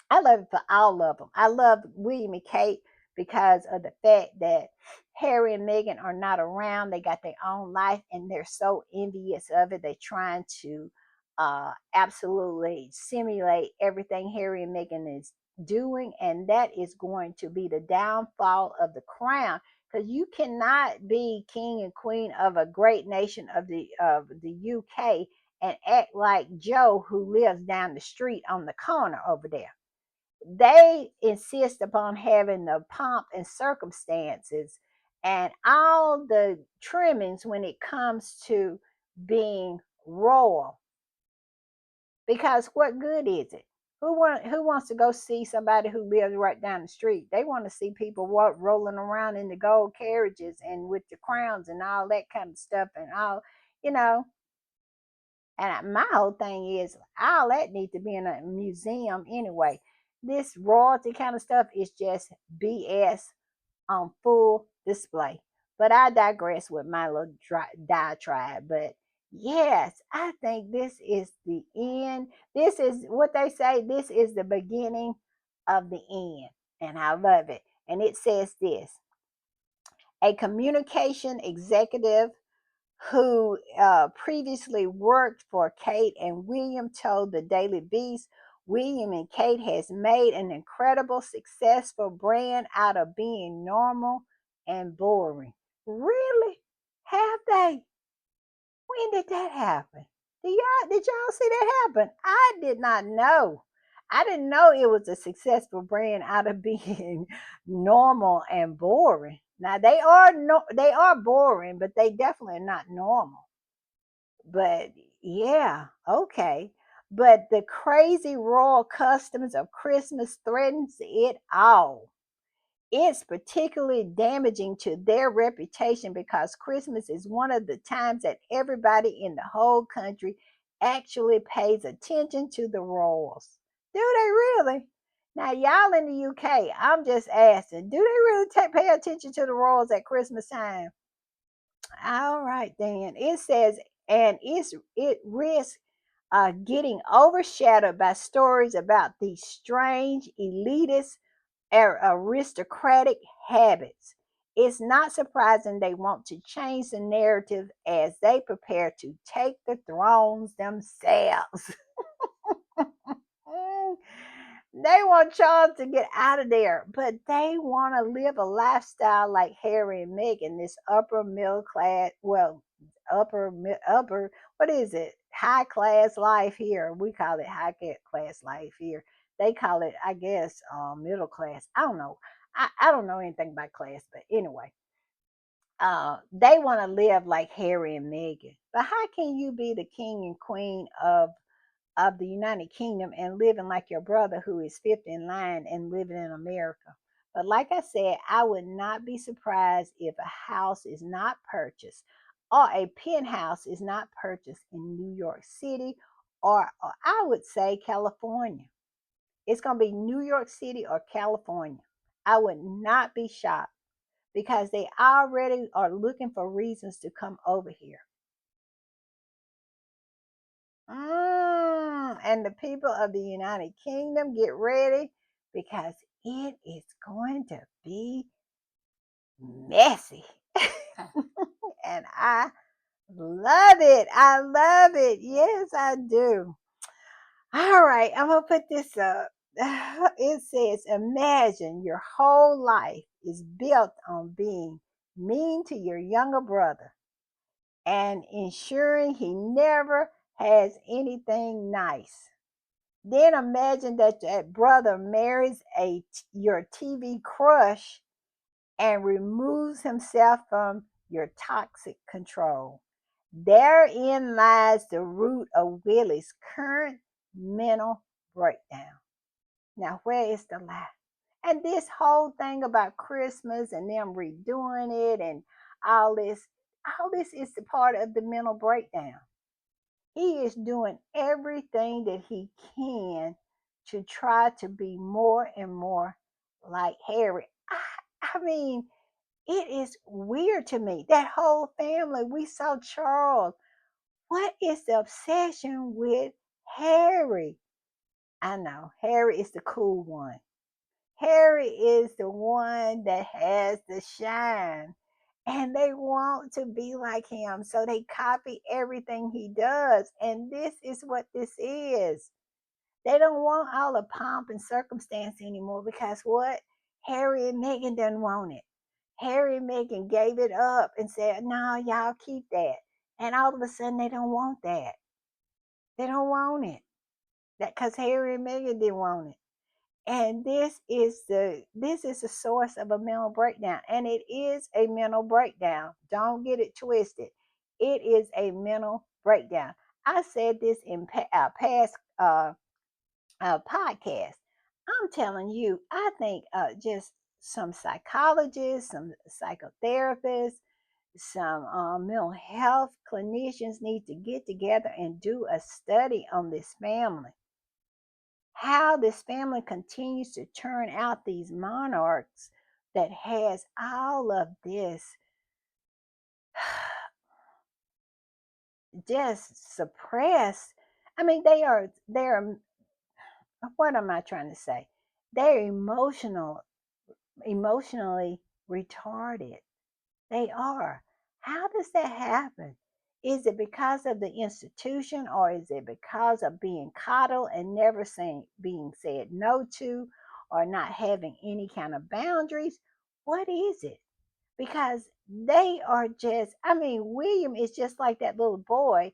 I love it for all of them. I love William and Kate because of the fact that Harry and Meghan are not around. They got their own life and they're so envious of it. They're trying to absolutely simulate everything Harry and Meghan is doing. And that is going to be the downfall of the crown, because you cannot be king and queen of a great nation of the UK and act like Joe, who lives down the street on the corner over there. They insist upon having the pomp and circumstances and all the trimmings when it comes to being royal. Because what good is it? Who wants to go see somebody who lives right down the street? They want to see people rolling around in the gold carriages and with the crowns and all that kind of stuff and all, you know. And my whole thing is all that needs to be in a museum anyway. This royalty kind of stuff is just BS on full display. But I digress with my little diatribe. But yes, I think this is the end. This is what they say. This is the beginning of the end. And I love it. And it says this: a communication executive who previously worked for Kate and William told the Daily Beast, William and Kate has made an incredible successful brand out of being normal and boring. Really? Have they? When did that happen? Did y'all see that happen? I did not know. I didn't know it was a successful brand out of being normal and boring. Now they are no, they are boring, but they definitely are not normal. But yeah, okay. But the crazy royal customs of Christmas threatens it all. It's particularly damaging to their reputation because Christmas is one of the times that everybody in the whole country actually pays attention to the royals. Do they really? Now, y'all in the UK, I'm just asking, do they really pay attention to the royals at Christmas time? All right, then. It says, and it risks getting overshadowed by stories about these strange elitist aristocratic habits. It's not surprising they want to change the narrative as they prepare to take the thrones themselves. Mm, they want Charles to get out of there, but they want to live a lifestyle like Harry and Meghan, this upper middle class, well, upper, what is it? High class life here. We call it high class life here. They call it, I guess, middle class. I don't know. I don't know anything about class, but anyway, they want to live like Harry and Meghan. But how can you be the king and queen of the United Kingdom and living like your brother who is fifth in line and living in America? But like I said, I would not be surprised if a house is not purchased or a penthouse is not purchased in New York City or I would say California. It's going to be New York City or California. I would not be shocked because they already are looking for reasons to come over here. And the people of the United Kingdom, get ready because it is going to be messy. And I love it. I love it. Yes, I do. All right, I'm going to put this up. It says, imagine your whole life is built on being mean to your younger brother and ensuring he never has anything nice. Then imagine that that brother marries your TV crush and removes himself from your toxic control. Therein lies the root of Willie's current mental breakdown. Now, where is the lie? And this whole thing about Christmas and them redoing it and all this, all this is the part of the mental breakdown. He is doing everything that he can to try to be more and more like Harry. I mean, it is weird to me. That whole family, we saw Charles. What is the obsession with Harry? I know, Harry is the cool one. Harry is the one that has the shine. And they want to be like him. So they copy everything he does. And this is what this is. They don't want all the pomp and circumstance anymore because what? Harry and Meghan didn't want it. Harry and Meghan gave it up and said, no, y'all keep that. And all of a sudden they don't want that. They don't want it. That because Harry and Meghan didn't want it. And this is the source of a mental breakdown, and it is a mental breakdown. Don't get it twisted. It is a mental breakdown. I said this in past podcasts. I'm telling you, I think just some psychologists, some psychotherapists, some mental health clinicians need to get together and do a study on this family, how this family continues to turn out these monarchs that has all of this just suppressed. I mean, they're what am I trying to say? They're emotionally retarded. They are. How does that happen? Is it because of the institution or is it because of being coddled and never being said no to or not having any kind of boundaries? What is it? Because they are just, I mean, William is just like that little boy.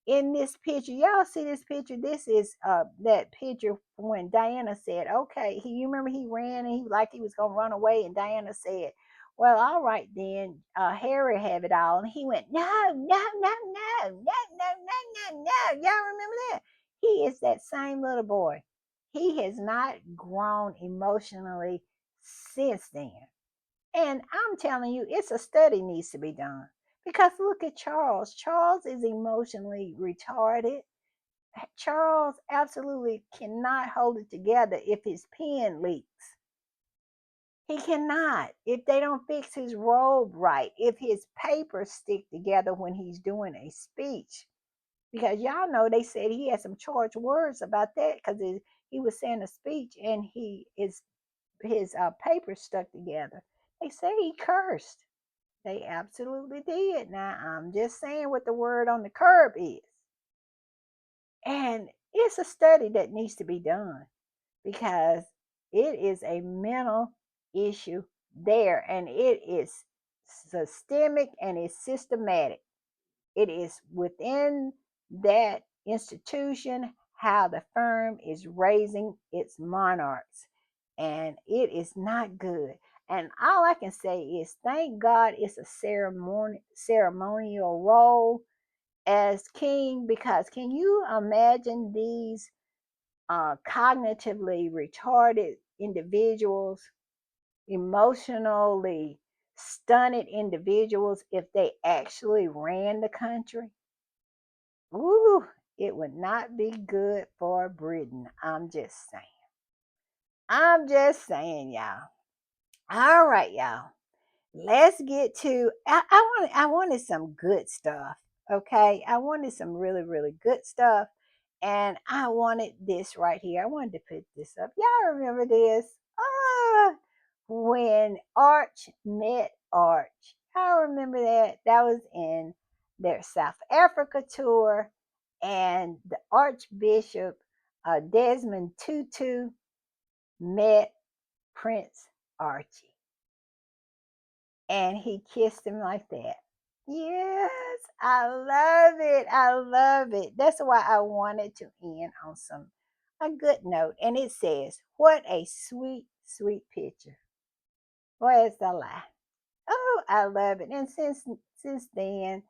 in this picture, y'all see this picture? This is that picture when Diana said, okay, you remember he ran and he like he was gonna run away, and Diana said, well, all right then, Harry have it all. And he went, no, no, no, no, no, no, no, no, no. Y'all remember that? He is that same little boy. He has not grown emotionally since then. And I'm telling you, it's a study needs to be done. Because look at Charles. Charles is emotionally retarded. Charles absolutely cannot hold it together if his pen leaks. He cannot. If they don't fix his robe right, if his papers stick together when he's doing a speech. Because y'all know they said he had some charged words about that because he was saying a speech and his papers stuck together. They say he cursed. They absolutely did. Now, I'm just saying what the word on the curb is. And it's a study that needs to be done because it is a mental issue there, and it is systemic and it's systematic. It is within that institution how the firm is raising its monarchs, and it is not good. And all I can say is thank God it's a ceremonial role as king, because can you imagine these cognitively retarded individuals, emotionally stunted individuals, if they actually ran the country? Ooh, it would not be good for Britain. I'm just saying. I'm just saying, y'all. All right, y'all. Let's get to I wanted some good stuff. Okay. I wanted some really, really good stuff. And I wanted this right here. I wanted to put this up. Y'all remember this? When Arch met Arch. I remember that. That was in their South Africa tour. And the Archbishop Desmond Tutu met Prince Archie, and he kissed him like that. Yes, I love it. I love it. That's why I wanted to end on a good note. And it says, "What a sweet, sweet picture. Where's the lie?" Oh, I love it. And since then,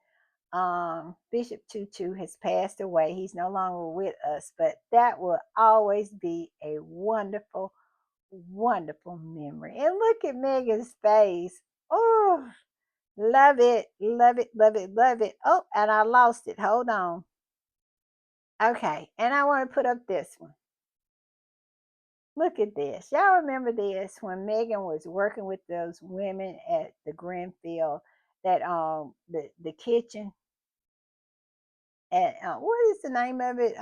Bishop Tutu has passed away. He's no longer with us, but that will always be a wonderful, wonderful memory. And look at Megan's face. Oh, love it, love it, love it, love it. Oh, and I lost it. Hold on. Okay, and I want to put up this one. Look at this. Y'all remember this when Megan was working with those women at the Grenfell, that the kitchen, at what is the name of it?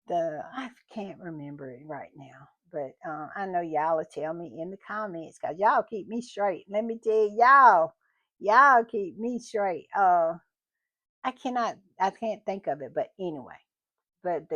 The I can't remember it right now, but I know y'all will tell me in the comments because y'all keep me straight. Let me tell y'all keep me straight. I can't think of it, but anyway, but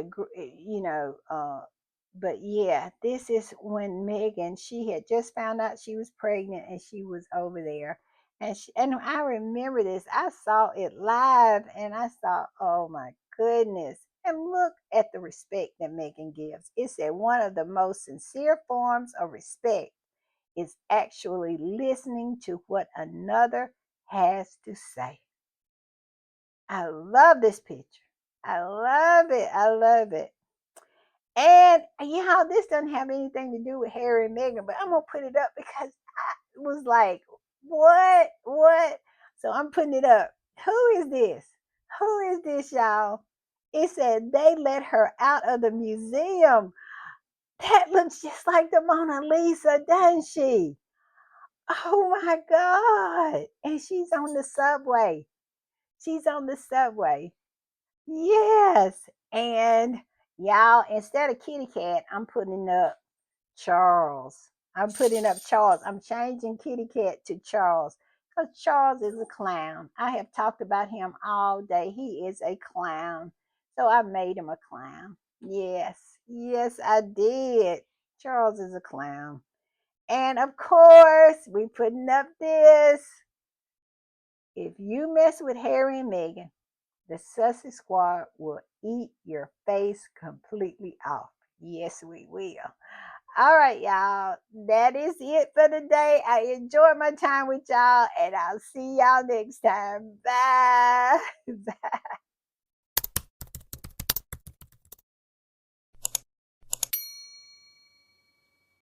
but yeah, this is when Megan, she had just found out she was pregnant and she was over there. And I remember this. I saw it live and I thought, oh my goodness. And look at the respect that Megan gives. It said one of the most sincere forms of respect is actually listening to what another has to say. I love this picture. I love it. I love it. And this doesn't have anything to do with Harry and Meghan, but I'm gonna put it up because I was like, what? What? So I'm putting it up. Who is this? Who is this, y'all? It said they let her out of the museum. That looks just like the Mona Lisa, doesn't she? Oh my God. And she's on the subway. She's on the subway. Yes. And y'all, instead of kitty cat, I'm putting up Charles. I'm putting up Charles. I'm changing kitty cat to Charles because Charles is a clown. I have talked about him all day. He is a clown. So I made him a clown. Yes. Yes, I did. Charles is a clown. And of course, we putting up this. If you mess with Harry and Meghan, The Sussy Squad will eat your face completely off. Yes, we will. All right, y'all. That is it for today. I enjoyed my time with y'all, and I'll see y'all next time. Bye. Bye.